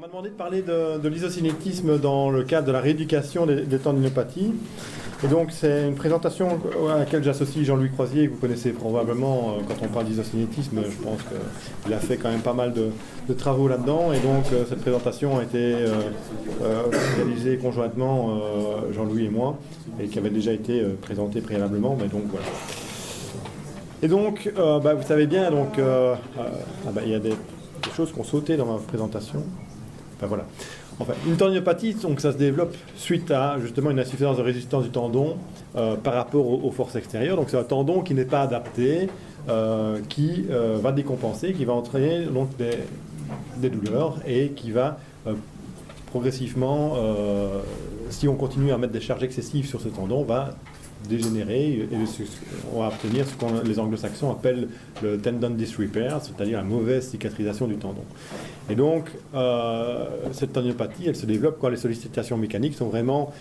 demandé de parler de l'isocinétisme dans le cadre de la rééducation des tendinopathies. Et donc c'est une présentation à laquelle j'associe Jean-Louis Croisier, que vous connaissez probablement quand on parle d'isocinétisme. Je pense qu'il a fait quand même pas mal de travaux là-dedans. Et donc cette présentation a été réalisée conjointement, Jean-Louis et moi, et qui avait déjà été présentée préalablement. Mais donc voilà. Et donc, vous savez bien, donc, il y a des choses qui ont sauté dans ma présentation. Voilà. Enfin, une tendinopathie, donc, ça se développe suite à justement une insuffisance de résistance du tendon par rapport aux forces extérieures. Donc c'est un tendon qui n'est pas adapté, qui va décompenser, qui va entraîner donc, des douleurs et qui va progressivement, si on continue à mettre des charges excessives sur ce tendon, va dégénérer et on va obtenir ce que les anglo-saxons appellent le tendon disrepair, c'est-à-dire la mauvaise cicatrisation du tendon. Et donc, cette tendinopathie, elle se développe quand les sollicitations mécaniques sont vraiment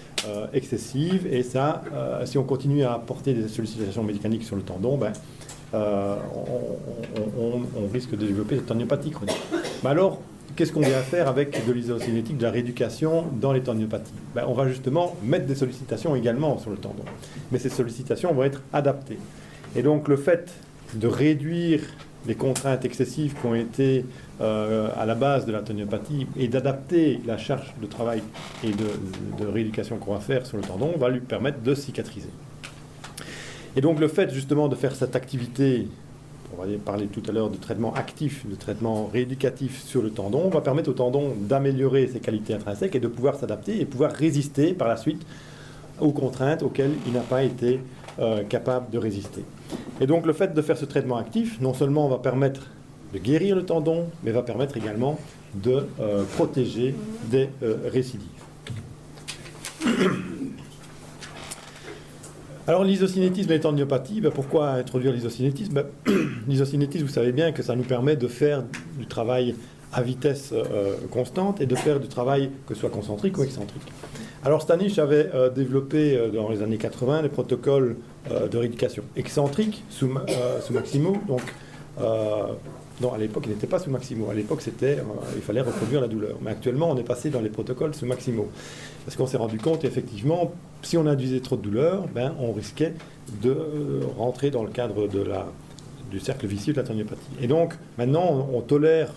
excessives et ça, si on continue à apporter des sollicitations mécaniques sur le tendon, on risque de développer cette tendinopathie chronique. Mais alors, qu'est-ce qu'on vient faire avec de l'isocinétique, de la rééducation dans les tendinopathies? On va justement mettre des sollicitations également sur le tendon. Mais ces sollicitations vont être adaptées. Et donc le fait de réduire les contraintes excessives qui ont été à la base de la tendinopathie et d'adapter la charge de travail et de rééducation qu'on va faire sur le tendon va lui permettre de cicatriser. Et donc le fait justement de faire cette activité, on va parler tout à l'heure de traitement actif, de traitement rééducatif sur le tendon, va permettre au tendon d'améliorer ses qualités intrinsèques et de pouvoir s'adapter et pouvoir résister par la suite aux contraintes auxquelles il n'a pas été capable de résister. Et donc le fait de faire ce traitement actif, non seulement va permettre de guérir le tendon, mais va permettre également de protéger des récidives. Alors l'isocinétisme et les tendinopathies, pourquoi introduire l'isocinétisme? L'isocinétisme, vous savez bien que ça nous permet de faire du travail à vitesse constante et de faire du travail que ce soit concentrique ou excentrique. Alors Stanisch avait développé dans les années 80 les protocoles de rééducation excentrique sous Maximo. Donc, non, à l'époque, il n'était pas sous Maximo. À l'époque, il fallait reproduire la douleur. Mais actuellement, on est passé dans les protocoles sous Maximo. Parce qu'on s'est rendu compte, effectivement, si on induisait trop de douleur, on risquait de rentrer dans le cadre du cercle vicieux de la tendinopathie. Et donc, maintenant, on tolère...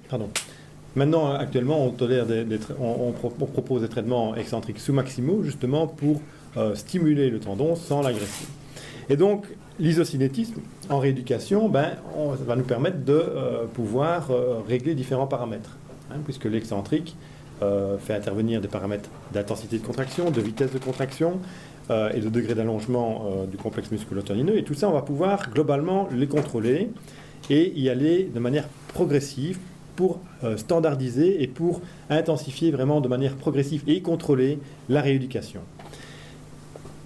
Pardon. Maintenant, actuellement, on tolère on propose des traitements excentriques sous Maximo, justement, pour stimuler le tendon sans l'agresser. Et donc, l'isocinétisme en rééducation, ça va nous permettre de pouvoir régler différents paramètres, puisque l'excentrique fait intervenir des paramètres d'intensité de contraction, de vitesse de contraction et de degré d'allongement du complexe musculo-tendineux. Et tout ça, on va pouvoir globalement les contrôler et y aller de manière progressive pour standardiser et pour intensifier vraiment de manière progressive et contrôler la rééducation.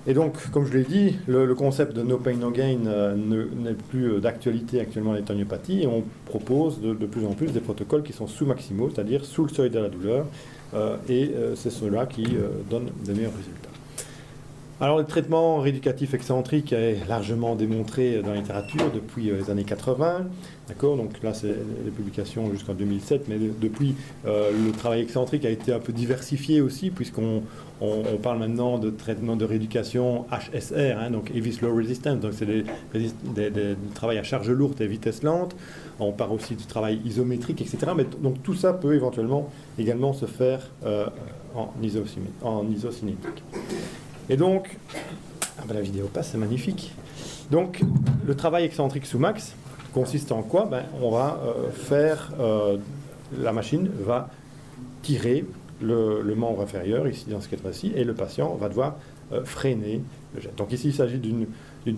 Et donc, comme je l'ai dit, le concept de no pain, no gain n'est plus d'actualité actuellement dans les tendinopathies et on propose de plus en plus des protocoles qui sont sous Maximo, c'est-à-dire sous le seuil de la douleur, et c'est cela qui donne des meilleurs résultats. Alors, le traitement rééducatif excentrique est largement démontré dans la littérature depuis les années 80. D'accord, donc là, c'est les publications jusqu'en 2007, mais depuis, le travail excentrique a été un peu diversifié aussi, puisqu'on parle maintenant de traitement de rééducation HSR, donc Heavy Slow Resistance, donc c'est du travail à charge lourde et vitesse lente. On parle aussi du travail isométrique, etc. Mais donc tout ça peut également se faire en isocinétique. Et donc, la vidéo passe, c'est magnifique. Donc, le travail excentrique sous max consiste en quoi? On va faire, la machine va tirer le membre inférieur, ici dans ce cas-ci, et le patient va devoir freiner le jet. Donc ici, il s'agit d'une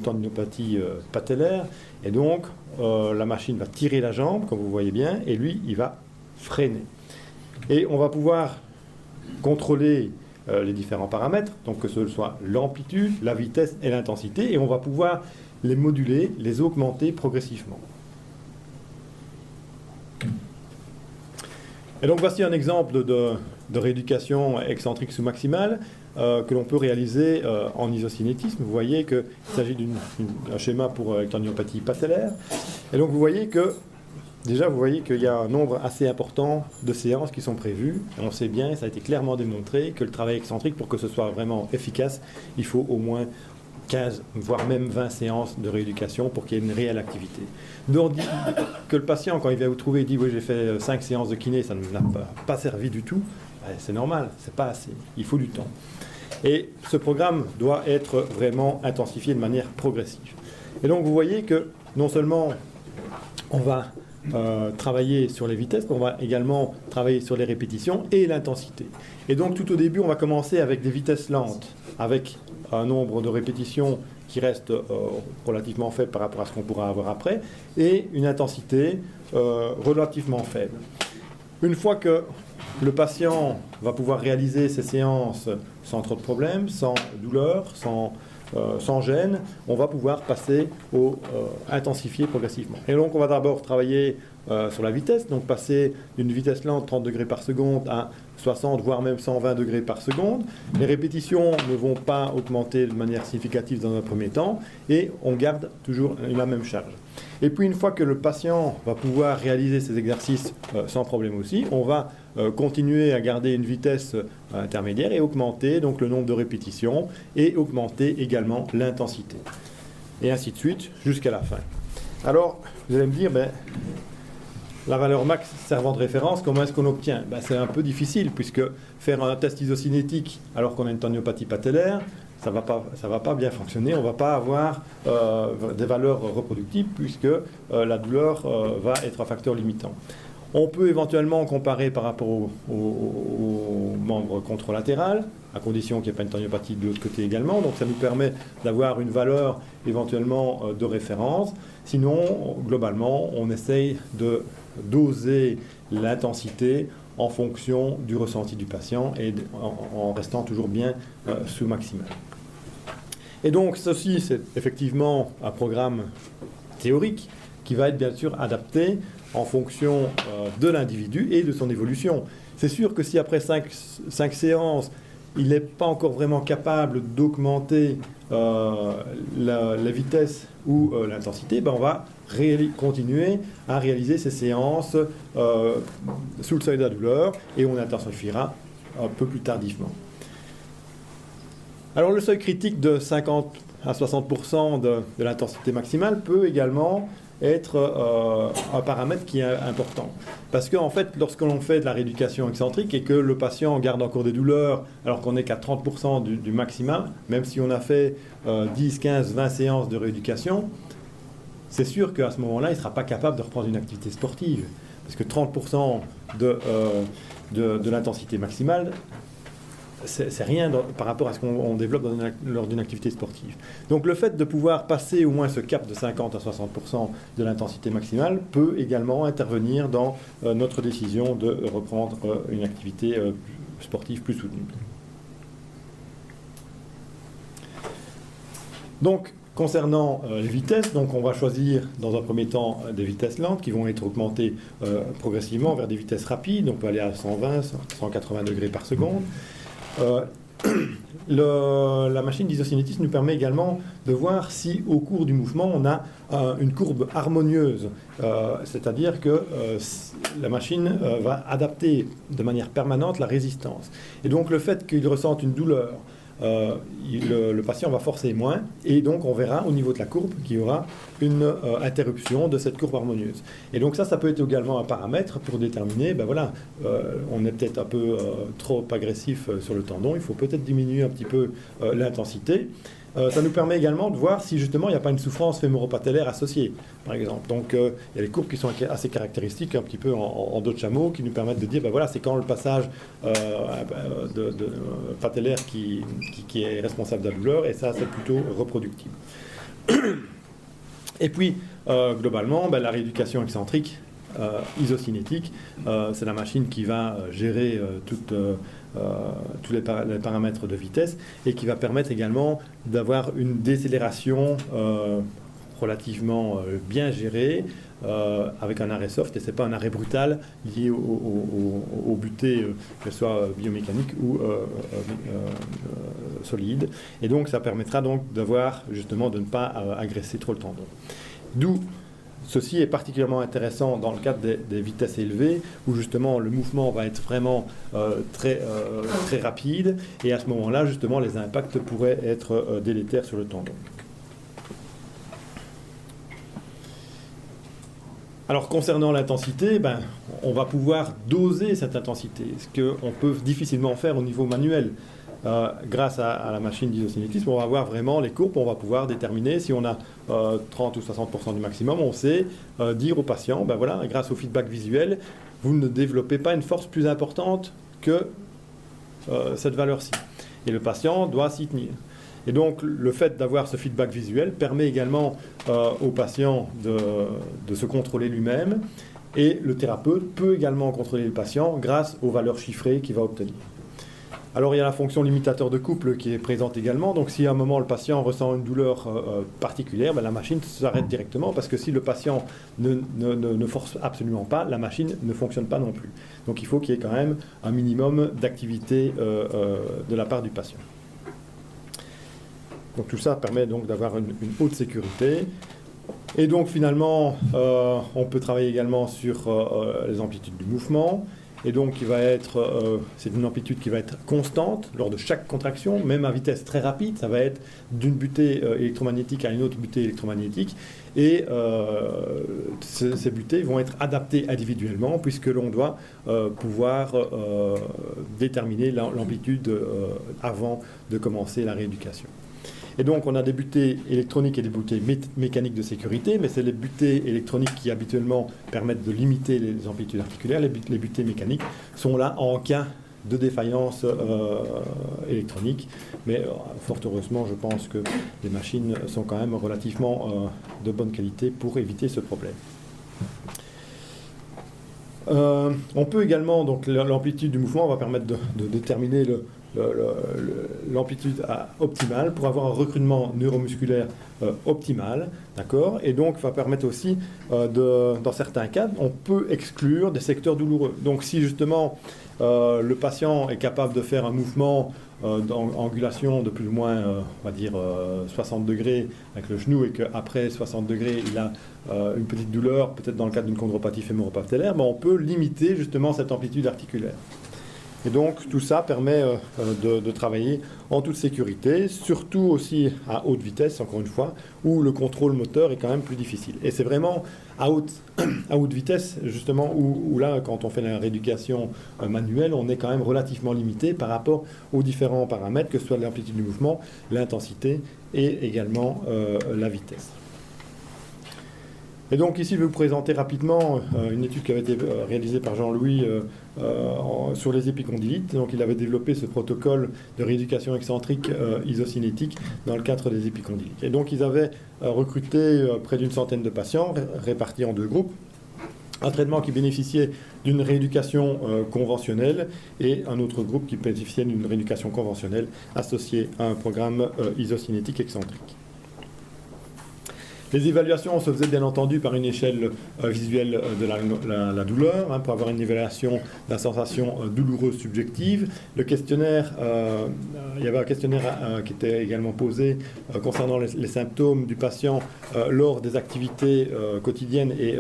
tendinopathie patellaire, et donc la machine va tirer la jambe, comme vous voyez bien, et lui, il va freiner. Et on va pouvoir contrôler les différents paramètres, donc que ce soit l'amplitude, la vitesse et l'intensité, et on va pouvoir les moduler, les augmenter progressivement. Et donc voici un exemple de rééducation excentrique sous-maximale que l'on peut réaliser en isocinétisme. Vous voyez qu'il s'agit d'un schéma pour tendinopathie patellaire. Et donc vous voyez que déjà, vous voyez qu'il y a un nombre assez important de séances qui sont prévues. Et on sait bien, ça a été clairement démontré, que le travail excentrique, pour que ce soit vraiment efficace, il faut au moins 15, voire même 20 séances de rééducation pour qu'il y ait une réelle activité. Donc, que le patient, quand il vient vous trouver, dit « oui, j'ai fait 5 séances de kiné, ça ne m'a pas servi du tout », c'est normal, c'est pas assez, il faut du temps. Et ce programme doit être vraiment intensifié de manière progressive. Et donc, vous voyez que non seulement on va travailler sur les vitesses, on va également travailler sur les répétitions et l'intensité. Et donc, tout au début, on va commencer avec des vitesses lentes, avec un nombre de répétitions qui reste relativement faible par rapport à ce qu'on pourra avoir après, et une intensité relativement faible. Une fois que le patient va pouvoir réaliser ces séances sans trop de problèmes, sans douleur, sans gêne, on va pouvoir passer au intensifier progressivement. Et donc on va d'abord travailler sur la vitesse, donc passer d'une vitesse lente 30 degrés par seconde à 60 voire même 120 degrés par seconde. Les répétitions ne vont pas augmenter de manière significative dans un premier temps et on garde toujours la même charge. Et puis une fois que le patient va pouvoir réaliser ces exercices sans problème aussi, on va continuer à garder une vitesse intermédiaire et augmenter donc le nombre de répétitions et augmenter également l'intensité. Et ainsi de suite jusqu'à la fin. Alors, vous allez me dire, la valeur max servant de référence, comment est-ce qu'on obtient ? C'est un peu difficile puisque faire un test isocinétique alors qu'on a une tendinopathie patellaire, ça va pas bien fonctionner, on ne va pas avoir des valeurs reproductibles puisque la douleur va être un facteur limitant. On peut éventuellement comparer par rapport aux membres contralatérales, à condition qu'il n'y ait pas une tendinopathie de l'autre côté également. Donc ça nous permet d'avoir une valeur éventuellement de référence. Sinon, globalement, on essaye de doser l'intensité en fonction du ressenti du patient et en restant toujours bien sous maximal. Et donc ceci, c'est effectivement un programme théorique qui va être bien sûr adapté en fonction de l'individu et de son évolution. C'est sûr que si après 5 séances, il n'est pas encore vraiment capable d'augmenter la vitesse ou l'intensité, on va continuer à réaliser ces séances sous le seuil de la douleur et on intensifiera un peu plus tardivement. Alors le seuil critique de 50 à 60% de l'intensité maximale peut également être un paramètre qui est important. Parce qu'en fait, lorsque l'on fait de la rééducation excentrique et que le patient garde encore des douleurs alors qu'on n'est qu'à 30% du maximum, même si on a fait 10, 15, 20 séances de rééducation, c'est sûr qu'à ce moment-là, il ne sera pas capable de reprendre une activité sportive. Parce que 30% de l'intensité maximale, c'est rien par rapport à ce qu'on développe lors d'une activité sportive. Donc le fait de pouvoir passer au moins ce cap de 50 à 60% de l'intensité maximale peut également intervenir dans notre décision de reprendre une activité sportive plus soutenue. Donc, concernant les vitesses, donc on va choisir dans un premier temps des vitesses lentes qui vont être augmentées progressivement vers des vitesses rapides. Donc on peut aller à 120, 180 degrés par seconde. La machine d'isocinétisme nous permet également de voir si au cours du mouvement on a une courbe harmonieuse, c'est-à-dire que la machine va adapter de manière permanente la résistance. Et donc le fait qu'il ressente une douleur, le patient va forcer moins et donc on verra au niveau de la courbe qu'il y aura une interruption de cette courbe harmonieuse. Et donc ça peut être également un paramètre pour déterminer, on est peut-être un peu trop agressif sur le tendon, il faut peut-être diminuer un petit peu l'intensité. Ça nous permet également de voir si justement il n'y a pas une souffrance fémoro-patellaire associée, par exemple. Donc il y a les courbes qui sont assez caractéristiques, un petit peu en dos de chameau, qui nous permettent de dire, c'est quand le passage de patellaire qui est responsable de la douleur, et ça c'est plutôt reproductible. Et puis, globalement, la rééducation excentrique isocinétique, c'est la machine qui va gérer tous les paramètres de vitesse et qui va permettre également d'avoir une décélération relativement bien gérée avec un arrêt soft, et ce n'est pas un arrêt brutal lié au butée, que ce soit biomécanique ou solide. Et donc ça permettra donc d'avoir justement de ne pas agresser trop le tendon. D'où Ceci est particulièrement intéressant dans le cadre des vitesses élevées, où justement le mouvement va être vraiment très rapide, et à ce moment-là, justement, les impacts pourraient être délétères sur le tendon. Alors concernant l'intensité, on va pouvoir doser cette intensité, ce qu'on peut difficilement faire au niveau manuel. Grâce à la machine d'isocinétisme, on va avoir vraiment les courbes, on va pouvoir déterminer si on a 30 ou 60% du maximum. On sait dire au patient, voilà, grâce au feedback visuel, vous ne développez pas une force plus importante que cette valeur-ci. Et le patient doit s'y tenir. Et donc, le fait d'avoir ce feedback visuel permet également au patient de se contrôler lui-même, et le thérapeute peut également contrôler le patient grâce aux valeurs chiffrées qu'il va obtenir. Alors il y a la fonction limitateur de couple qui est présente également, donc si à un moment le patient ressent une douleur particulière, la machine s'arrête directement, parce que si le patient ne force absolument pas, la machine ne fonctionne pas non plus. Donc il faut qu'il y ait quand même un minimum d'activité de la part du patient. Donc tout ça permet donc d'avoir une haute sécurité. Et donc finalement, on peut travailler également sur les amplitudes du mouvement. Et donc, c'est une amplitude qui va être constante lors de chaque contraction, même à vitesse très rapide. Ça va être d'une butée électromagnétique à une autre butée électromagnétique. Et ces butées vont être adaptées individuellement, puisque l'on doit pouvoir déterminer l'amplitude avant de commencer la rééducation. Et donc, on a des butées électroniques et des butées mécaniques de sécurité, mais c'est les butées électroniques qui habituellement permettent de limiter les amplitudes articulaires. Les butées mécaniques sont là en cas de défaillance électronique, mais fort heureusement, je pense que les machines sont quand même relativement de bonne qualité pour éviter ce problème. On peut également, donc l'amplitude du mouvement va permettre de déterminer l'amplitude optimale pour avoir un recrutement neuromusculaire optimal, d'accord, et donc va permettre aussi, dans certains cas, on peut exclure des secteurs douloureux. Donc si justement le patient est capable de faire un mouvement d'angulation de plus ou moins, on va dire, 60 degrés avec le genou, et qu'après 60 degrés, il a une petite douleur, peut-être dans le cadre d'une chondropathie fémoro-patellaire, on peut limiter justement cette amplitude articulaire. Et donc tout ça permet de travailler en toute sécurité, surtout aussi à haute vitesse, encore une fois, où le contrôle moteur est quand même plus difficile. Et c'est vraiment à haute vitesse, justement, où là, quand on fait la rééducation manuelle, on est quand même relativement limité par rapport aux différents paramètres, que ce soit l'amplitude du mouvement, l'intensité et également la vitesse. Et donc ici, je vais vous présenter rapidement une étude qui avait été réalisée par Jean-Louis sur les épicondylites. Donc il avait développé ce protocole de rééducation excentrique isocinétique dans le cadre des épicondylites. Et donc ils avaient recruté près d'une centaine de patients répartis en deux groupes. Un traitement qui bénéficiait d'une rééducation conventionnelle et un autre groupe qui bénéficiait d'une rééducation conventionnelle associée à un programme isocinétique excentrique. Les évaluations se faisaient bien entendu par une échelle visuelle de la douleur, pour avoir une évaluation de la sensation douloureuse subjective. Le questionnaire, il y avait un questionnaire qui était également posé concernant les symptômes du patient lors des activités quotidiennes et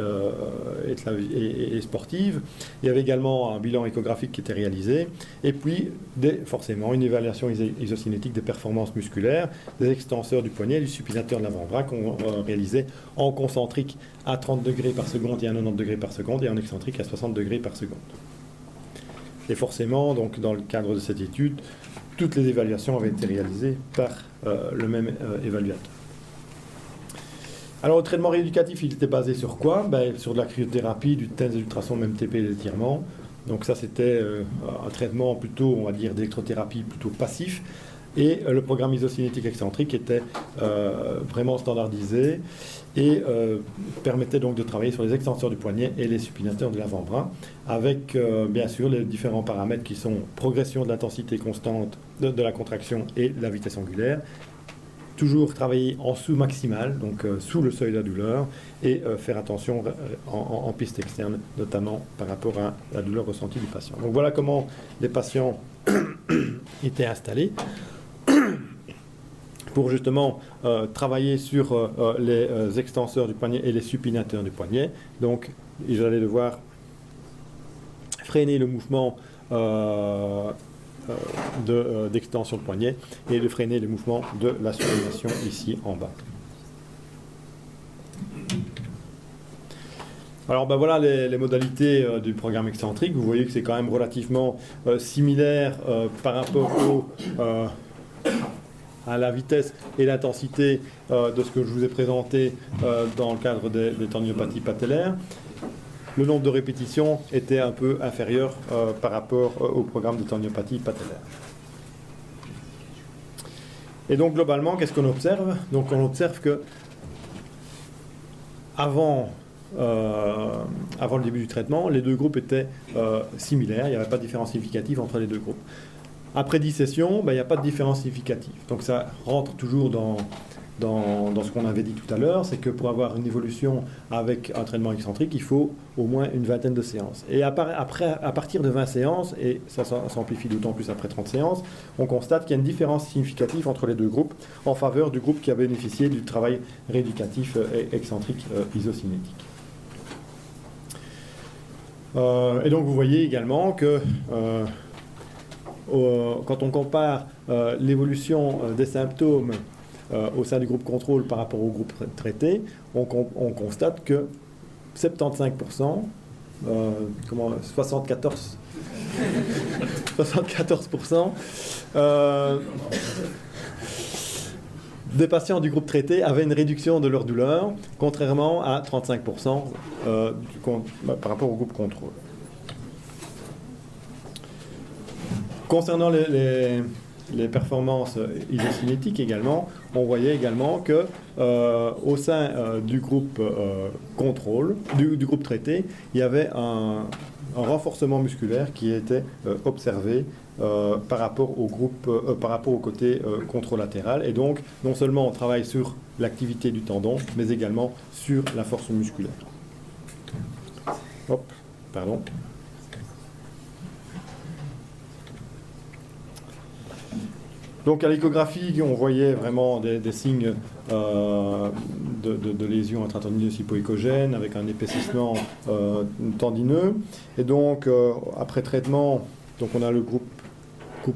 sportives. Il y avait également un bilan échographique qui était réalisé. Et puis, forcément, une évaluation isocinétique des performances musculaires, des extenseurs du poignet et du supinateur de l'avant-bras qu'on réalisait en concentrique à 30 degrés par seconde et à 90 degrés par seconde, et en excentrique à 60 degrés par seconde. Et forcément, donc, dans le cadre de cette étude, toutes les évaluations avaient été réalisées par le même évaluateur. Alors, le traitement rééducatif, il était basé sur quoi? Sur de la cryothérapie, du TENS, de l'ultrason, même TP et l'étirement. Donc ça, c'était un traitement plutôt, on va dire, d'électrothérapie plutôt passif. Et le programme isocinétique excentrique était vraiment standardisé et permettait donc de travailler sur les extenseurs du poignet et les supinateurs de l'avant-bras, avec bien sûr les différents paramètres qui sont progression de l'intensité constante de la contraction et de la vitesse angulaire. Toujours travailler en sous-maximal, donc sous le seuil de la douleur, et faire attention en piste externe, notamment par rapport à la douleur ressentie du patient. Donc voilà comment les patients étaient installés. pour justement travailler sur les extenseurs du poignet et les supinateurs du poignet. Donc, ils allaient devoir freiner le mouvement d'extension de poignet et de freiner le mouvement de la supination ici en bas. Alors ben voilà les modalités du programme excentrique. Vous voyez que c'est quand même relativement similaire par rapport à la vitesse et l'intensité de ce que je vous ai présenté dans le cadre des tendinopathies patellaires. Le nombre de répétitions était un peu inférieur par rapport au programme de tendinopathie patellaire. Et donc globalement, qu'est-ce qu'on observe? Donc on observe que avant le début du traitement, les deux groupes étaient similaires, il n'y avait pas de différence significative entre les deux groupes. Après 10 sessions, il n'y a pas de différence significative. Donc ça rentre toujours dans ce qu'on avait dit tout à l'heure, c'est que pour avoir une évolution avec un traitement excentrique, il faut au moins une vingtaine de séances. Et à partir de 20 séances, et ça s'amplifie d'autant plus après 30 séances, on constate qu'il y a une différence significative entre les deux groupes en faveur du groupe qui a bénéficié du travail rééducatif excentrique isocinétique. Et donc vous voyez également que quand on compare l'évolution des symptômes au sein du groupe contrôle par rapport au groupe traité, on constate que 75%, 74% des patients du groupe traité avaient une réduction de leur douleur, contrairement à 35% par rapport au groupe contrôle. Concernant les performances isocinétiques également, on voyait également que au sein du groupe contrôle, du groupe traité, il y avait un renforcement musculaire qui était observé par rapport au côté contralatéral. Et donc, non seulement on travaille sur l'activité du tendon, mais également sur la force musculaire. Hop, pardon. Donc à l'échographie, on voyait vraiment des signes de lésions intratendineuse hypoéchogènes avec un épaississement tendineux. Et donc après traitement, donc on a le groupe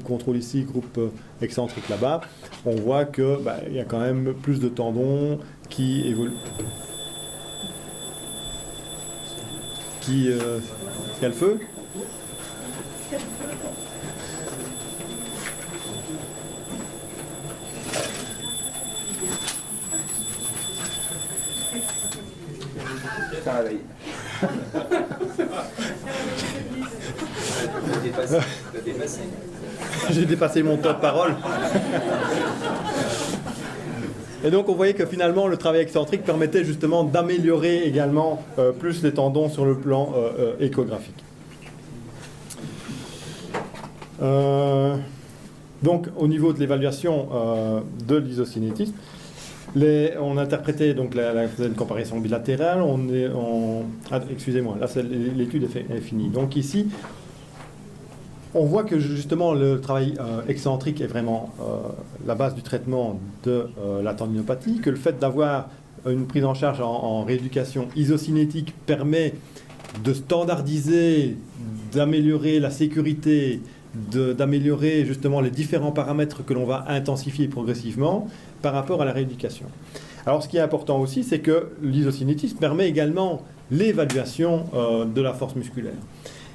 contrôle ici, groupe excentrique là-bas. On voit que y a quand même plus de tendons qui évoluent. Il y a le feu. J'ai dépassé mon temps de parole. Et donc on voyait que finalement le travail excentrique permettait justement d'améliorer également plus les tendons sur le plan échographique. Donc au niveau de l'évaluation de l'isocinétisme, on interprétait donc faisait une comparaison bilatérale. Excusez-moi, là l'étude est finie. Donc ici, on voit que justement le travail excentrique est vraiment la base du traitement de la tendinopathie, que le fait d'avoir une prise en charge en rééducation isocinétique permet de standardiser, d'améliorer la sécurité, d'améliorer justement les différents paramètres que l'on va intensifier progressivement par rapport à la rééducation. Alors ce qui est important aussi, c'est que l'isocinétisme permet également l'évaluation de la force musculaire.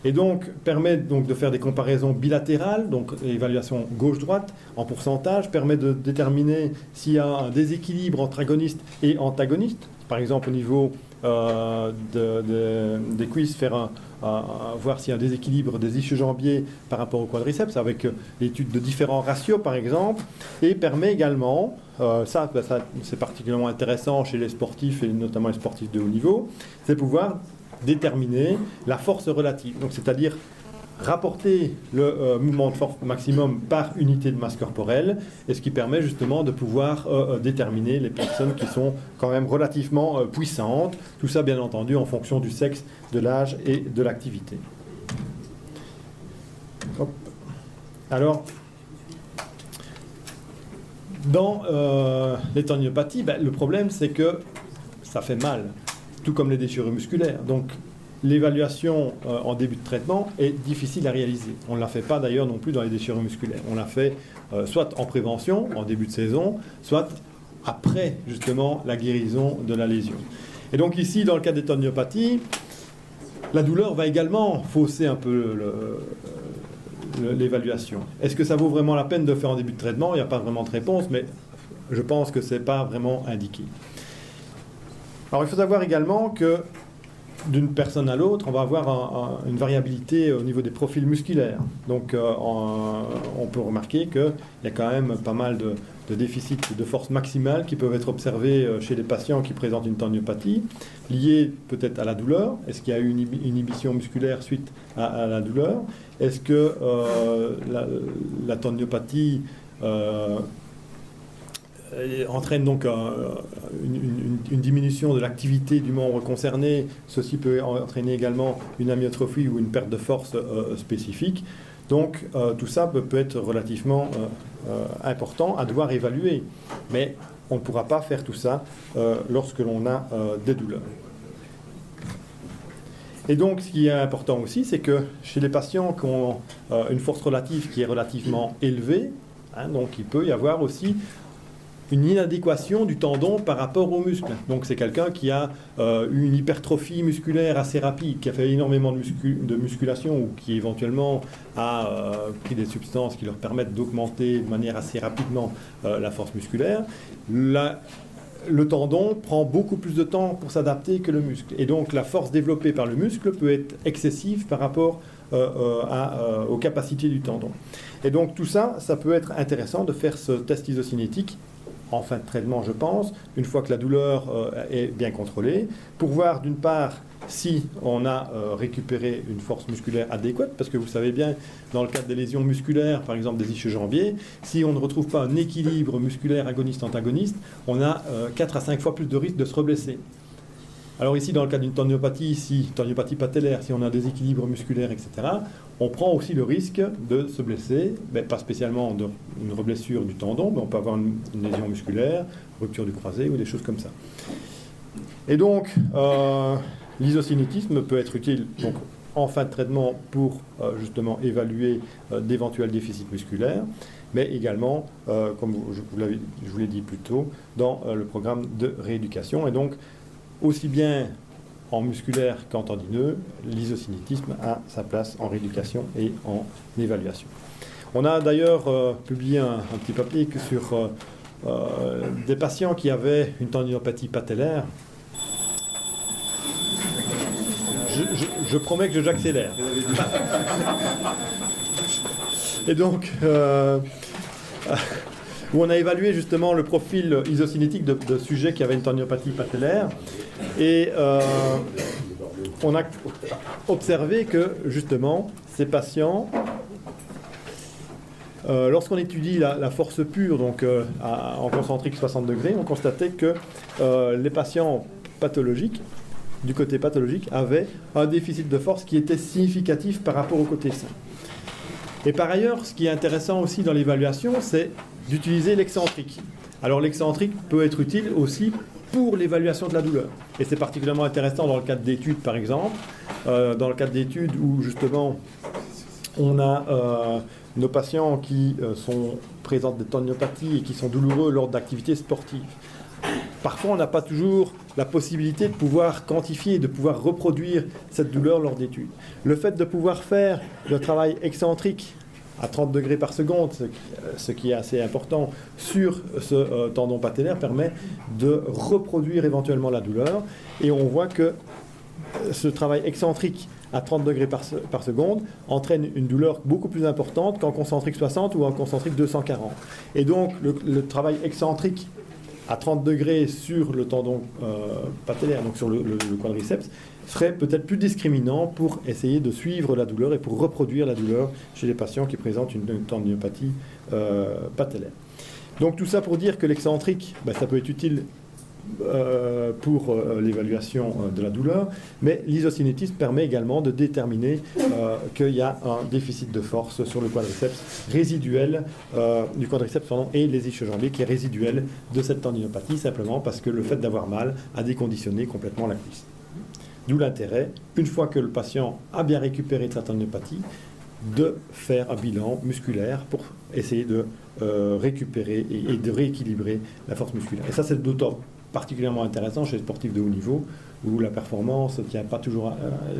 Et donc permet donc de faire des comparaisons bilatérales, donc évaluation gauche-droite en pourcentage, permet de déterminer s'il y a un déséquilibre entre agoniste et antagoniste. Par exemple au niveau des cuisses, voir s'il y a un déséquilibre des ischio-jambiers par rapport au quadriceps avec l'étude de différents ratios par exemple, et permet également, ça c'est particulièrement intéressant chez les sportifs et notamment les sportifs de haut niveau, c'est pouvoir déterminer la force relative, donc c'est-à-dire rapporter le mouvement de force maximum par unité de masse corporelle, et ce qui permet justement de pouvoir déterminer les personnes qui sont quand même relativement puissantes, tout ça bien entendu en fonction du sexe, de l'âge et de l'activité. Alors, Dans les tendinopathies, le problème c'est que ça fait mal, tout comme les déchirures musculaires. Donc l'évaluation en début de traitement est difficile à réaliser. On ne la fait pas d'ailleurs non plus dans les déchirures musculaires. On la fait soit en prévention, en début de saison, soit après justement la guérison de la lésion. Et donc ici, dans le cas des tendinopathies, la douleur va également fausser un peu l'évaluation. Est-ce que ça vaut vraiment la peine de faire en début de traitement? Il n'y a pas vraiment de réponse, mais je pense que ce n'est pas vraiment indiqué. Alors il faut savoir également que d'une personne à l'autre, on va avoir une variabilité au niveau des profils musculaires. Donc on peut remarquer qu'il y a quand même pas mal de déficits de force maximale qui peuvent être observés chez les patients qui présentent une tendinopathie, liés peut-être à la douleur. Est-ce qu'il y a eu une inhibition musculaire suite à la douleur? Est-ce que la tendinopathie entraîne donc une diminution de l'activité du membre concerné? Ceci peut entraîner également une amyotrophie ou une perte de force spécifique. Donc tout ça peut être relativement important à devoir évaluer. Mais on ne pourra pas faire tout ça lorsque l'on a des douleurs. Et donc ce qui est important aussi, c'est que chez les patients qui ont une force relative qui est relativement élevée, donc il peut y avoir aussi une inadéquation du tendon par rapport au muscle. Donc c'est quelqu'un qui a eu une hypertrophie musculaire assez rapide, qui a fait énormément de musculation ou qui éventuellement a pris des substances qui leur permettent d'augmenter de manière assez rapidement la force musculaire. Le tendon prend beaucoup plus de temps pour s'adapter que le muscle. Et donc la force développée par le muscle peut être excessive par rapport aux capacités du tendon. Et donc tout ça, ça peut être intéressant de faire ce test isocinétique en fin de traitement, je pense, une fois que la douleur est bien contrôlée, pour voir d'une part si on a récupéré une force musculaire adéquate, parce que vous savez bien, dans le cadre des lésions musculaires, par exemple des ischio-jambiers, si on ne retrouve pas un équilibre musculaire agoniste-antagoniste, on a 4 à 5 fois plus de risque de se reblesser. Alors ici, dans le cas d'une tendinopathie patellaire, si on a un déséquilibre musculaire, etc., on prend aussi le risque de se blesser, pas spécialement d'une reblessure du tendon, mais on peut avoir une lésion musculaire, rupture du croisé ou des choses comme ça. Et donc, l'isocinétisme peut être utile donc, en fin de traitement pour justement évaluer d'éventuels déficits musculaires, mais également, comme je vous l'ai dit plus tôt, dans le programme de rééducation. Et donc, aussi bien en musculaire qu'en tendineux, l'isocinétisme a sa place en rééducation et en évaluation. On a d'ailleurs publié un petit papier sur des patients qui avaient une tendinopathie patellaire. Je promets que j'accélère. Et donc, où on a évalué justement le profil isocinétique de sujets qui avaient une tendinopathie patellaire. Et on a observé que justement, ces patients, lorsqu'on étudie la force pure, donc en concentrique 60 degrés, on constatait que les patients pathologiques, du côté pathologique, avaient un déficit de force qui était significatif par rapport au côté sain. Et par ailleurs, ce qui est intéressant aussi dans l'évaluation, c'est d'utiliser l'excentrique. Alors l'excentrique peut être utile aussi pour l'évaluation de la douleur. Et c'est particulièrement intéressant dans le cadre d'études, par exemple, dans le cadre d'études où justement on a nos patients qui présentent des tendinopathies et qui sont douloureux lors d'activités sportives. Parfois, on n'a pas toujours la possibilité de pouvoir quantifier, de pouvoir reproduire cette douleur lors d'études. Le fait de pouvoir faire le travail excentrique à 30 degrés par seconde, ce qui est assez important, sur ce tendon patellaire permet de reproduire éventuellement la douleur. Et on voit que ce travail excentrique à 30 degrés par seconde entraîne une douleur beaucoup plus importante qu'en concentrique 60 ou en concentrique 240. Et donc, le travail excentrique à 30 degrés sur le tendon patellaire, donc sur le quadriceps, serait peut-être plus discriminant pour essayer de suivre la douleur et pour reproduire la douleur chez les patients qui présentent une tendinopathie patellaire. Donc tout ça pour dire que l'excentrique, ça peut être utile pour l'évaluation de la douleur, mais l'isocinétisme permet également de déterminer qu'il y a un déficit de force sur le quadriceps résiduel du quadriceps et les ischio-jambiers qui est résiduel de cette tendinopathie, simplement parce que le fait d'avoir mal a déconditionné complètement la cuisse. D'où l'intérêt, une fois que le patient a bien récupéré de sa tendinopathie, de faire un bilan musculaire pour essayer de récupérer et de rééquilibrer la force musculaire. Et ça, c'est d'autant particulièrement intéressant chez les sportifs de haut niveau, où la performance ne tient pas toujours,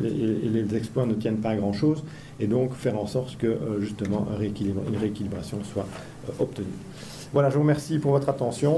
et les exploits ne tiennent pas à grand-chose, et donc faire en sorte que, justement, une rééquilibration soit obtenue. Voilà, je vous remercie pour votre attention.